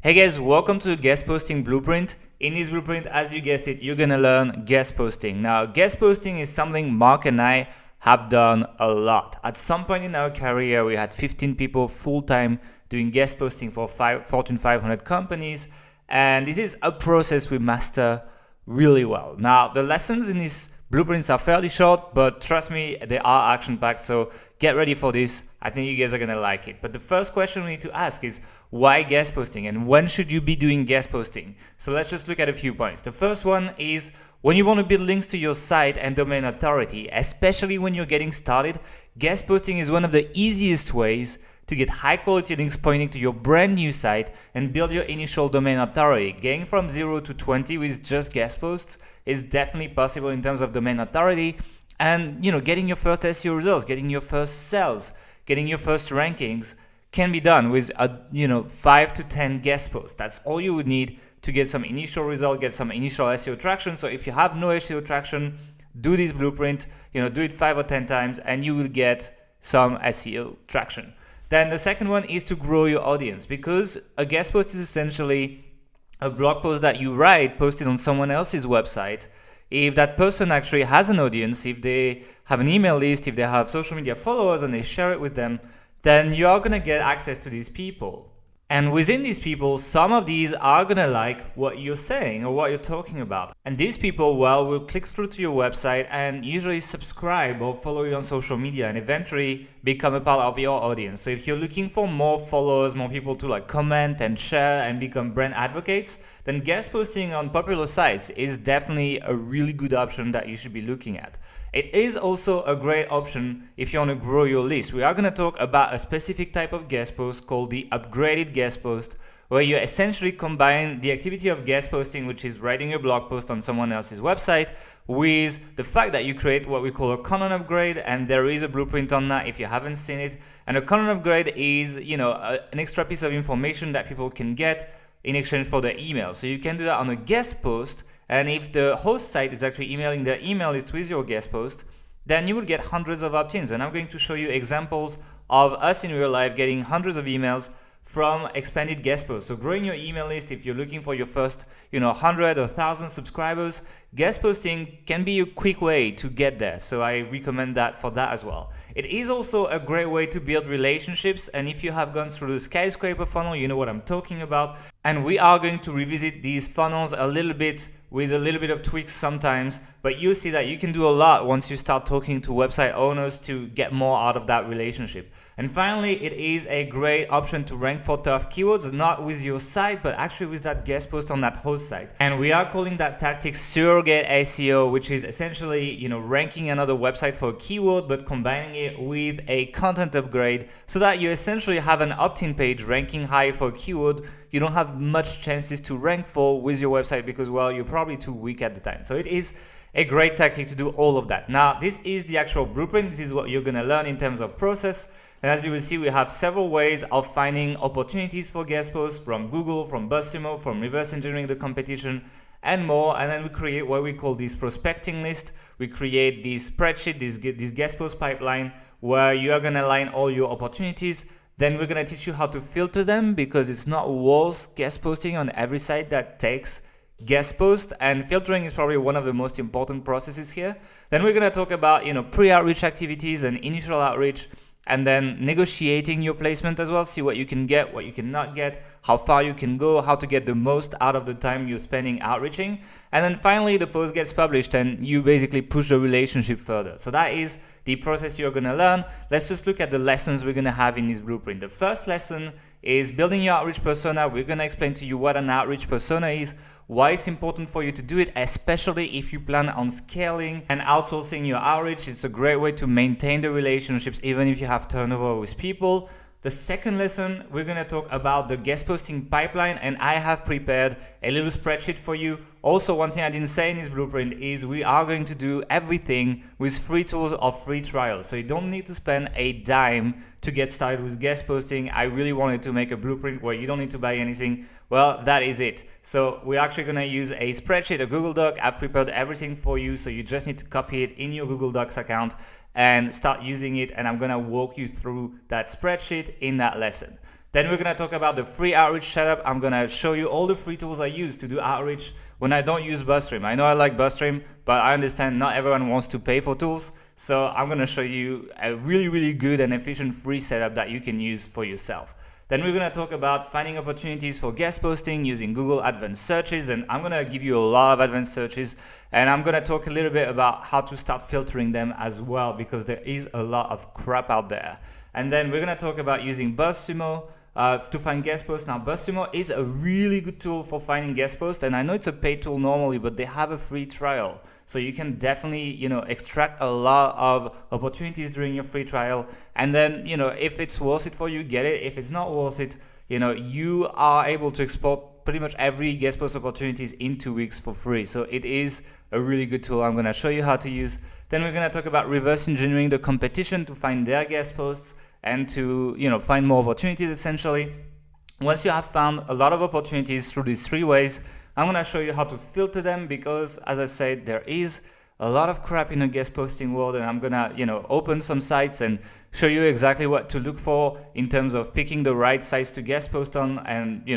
Hey guys, welcome to Guest Posting Blueprint. In this blueprint, as you guessed it, you're gonna learn guest posting. Now, guest posting is something Mark and I have done a lot. At some point in our career, we had 15 people full-time doing guest posting for Fortune 500 companies, and this is a process we master really well. Now, the lessons in this blueprints are fairly short, but trust me, they are action-packed, so get ready for this. I think you guys are gonna like it. But the first question we need to ask is, why guest posting, and when should you be doing guest posting? So let's just look at a few points. The first one is when you want to build links to your site and domain authority, especially when you're getting started, guest posting is one of the easiest ways to get high quality links pointing to your brand new site and build your initial domain authority. Getting from 0 to 20 with just guest posts is definitely possible in terms of domain authority, and getting your first SEO results, getting your first sales, getting your first rankings can be done with 5 to 10 guest posts. That's all you would need to get some initial result, get some initial SEO traction. So if you have no SEO traction, do this blueprint, do it 5 or 10 times and you will get some SEO traction. Then the second one is to grow your audience, because a guest post is essentially a blog post that you write posted on someone else's website. If that person actually has an audience, if they have an email list, if they have social media followers and they share it with them, then you are going to get access to these people. And within these people, some of these are going to like what you're saying or what you're talking about. And these people, will click through to your website and usually subscribe or follow you on social media and eventually become a part of your audience. So if you're looking for more followers, more people to comment and share and become brand advocates, then guest posting on popular sites is definitely a really good option that you should be looking at. It is also a great option if you want to grow your list. We are going to talk about a specific type of guest post called the upgraded guest post, where you essentially combine the activity of guest posting, which is writing a blog post on someone else's website, with the fact that you create what we call a content upgrade, and there is a blueprint on that if you haven't seen it. And a content upgrade is, an extra piece of information that people can get in exchange for their email. So you can do that on a guest post, and if the host site is actually emailing their email list with your guest post, then you will get hundreds of opt-ins. And I'm going to show you examples of us in real life getting hundreds of emails from expanded guest posts. So growing your email list, if you're looking for your first 100 or 1,000 subscribers, guest posting can be a quick way to get there. So I recommend that for that as well. It is also a great way to build relationships, and if you have gone through the skyscraper funnel, you know what I'm talking about. And we are going to revisit these funnels a little bit with a little bit of tweaks sometimes, but you'll see that you can do a lot once you start talking to website owners to get more out of that relationship. And finally, it is a great option to rank for tough keywords, not with your site, but actually with that guest post on that host site. And we are calling that tactic surrogate SEO, which is essentially, ranking another website for a keyword, but combining it with a content upgrade so that you essentially have an opt-in page ranking high for a keyword you don't have much chances to rank for with your website because, you're probably too weak at the time. So it is a great tactic to do all of that. Now, this is the actual blueprint. This is what you're going to learn in terms of process. And as you will see, we have several ways of finding opportunities for guest posts from Google, from BuzzSumo, from reverse engineering the competition, and more. And then we create what we call this prospecting list. We create this spreadsheet, this guest post pipeline, where you are going to align all your opportunities. Then we're going to teach you how to filter them, because it's not worth guest posting on every site that takes guest post, and filtering is probably one of the most important processes here. Then we're going to talk about pre-outreach activities and initial outreach, and then negotiating your placement as well, see what you can get, what you cannot get, how far you can go, how to get the most out of the time you're spending outreaching. And then finally, the post gets published and you basically push the relationship further. So that is the process you're going to learn. Let's just look at the lessons we're going to have in this blueprint. The first lesson is building your outreach persona. We're going to explain to you what an outreach persona is, why it's important for you to do it, especially if you plan on scaling and outsourcing your outreach. It's a great way to maintain the relationships even if you have turnover with people. The second lesson, we're going to talk about the guest posting pipeline, and I have prepared a little spreadsheet for you. Also, one thing I didn't say in this blueprint is we are going to do everything with free tools or free trials. So you don't need to spend a dime to get started with guest posting. I really wanted to make a blueprint where you don't need to buy anything. Well, that is it. So we're actually going to use a spreadsheet, a Google Doc. I've prepared everything for you, so you just need to copy it in your Google Docs account and start using it, and I'm going to walk you through that spreadsheet in that lesson. Then we're going to talk about the free outreach setup. I'm going to show you all the free tools I use to do outreach when I don't use BuzzStream. I know I like BuzzStream, but I understand not everyone wants to pay for tools. So I'm going to show you a really, really good and efficient free setup that you can use for yourself. Then we're going to talk about finding opportunities for guest posting using Google Advanced Searches, and I'm going to give you a lot of advanced searches, and I'm going to talk a little bit about how to start filtering them as well, because there is a lot of crap out there. And then we're going to talk about using BuzzSumo to find guest posts. Now, BuzzSumo is a really good tool for finding guest posts, and I know it's a paid tool normally, but they have a free trial. So you can definitely, extract a lot of opportunities during your free trial. And then, if it's worth it for you, get it. If it's not worth it, you are able to export pretty much every guest post opportunities in 2 weeks for free. So it is a really good tool I'm going to show you how to use. Then we're going to talk about reverse engineering the competition to find their guest posts and to, find more opportunities essentially. Once you have found a lot of opportunities through these 3 ways, I'm going to show you how to filter them, because as I said, there is a lot of crap in the guest posting world, and I'm going to, open some sites and show you exactly what to look for in terms of picking the right sites to guest post on, and,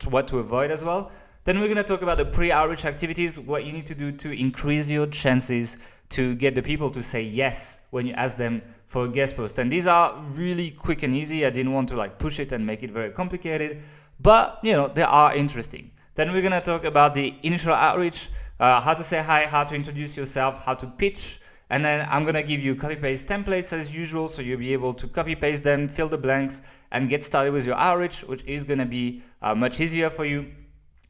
what to avoid as well. Then we're going to talk about the pre-outreach activities, what you need to do to increase your chances to get the people to say yes when you ask them for a guest post. And these are really quick and easy. I didn't want to push it and make it very complicated, but they are interesting. Then we're going to talk about the initial outreach, how to say hi, how to introduce yourself, how to pitch. And then I'm going to give you copy-paste templates as usual, so you'll be able to copy-paste them, fill the blanks, and get started with your outreach, which is going to be much easier for you.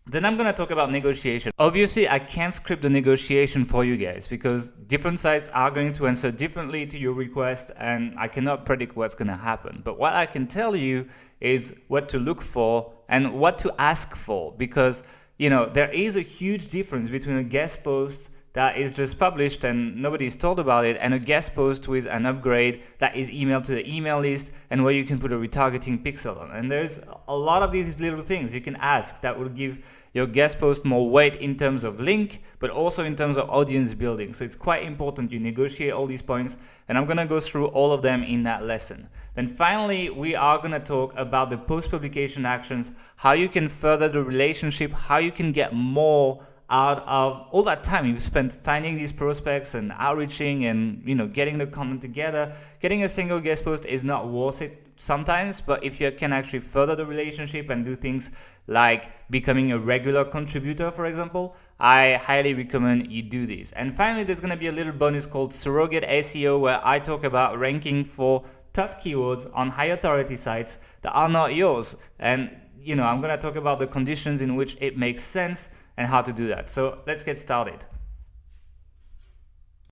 Then I'm going to talk about negotiation. Obviously, I can't script the negotiation for you guys, because different sites are going to answer differently to your request, and I cannot predict what's going to happen. But what I can tell you is what to look for and what to ask for, because there is a huge difference between a guest post that is just published and nobody's told about it, and a guest post with an upgrade that is emailed to the email list and where you can put a retargeting pixel on. And there's a lot of these little things you can ask that will give your guest post more weight in terms of link, but also in terms of audience building. So it's quite important you negotiate all these points, and I'm going to go through all of them in that lesson. Then finally, we are going to talk about the post-publication actions, how you can further the relationship, how you can get more out of all that time you've spent finding these prospects and outreaching and getting the content together. Getting a single guest post is not worth it sometimes, but if you can actually further the relationship and do things like becoming a regular contributor, for example, I highly recommend you do this. And finally, there's going to be a little bonus called Surrogate SEO, where I talk about ranking for tough keywords on high authority sites that are not yours. And I'm going to talk about the conditions in which it makes sense and how to do that. So let's get started.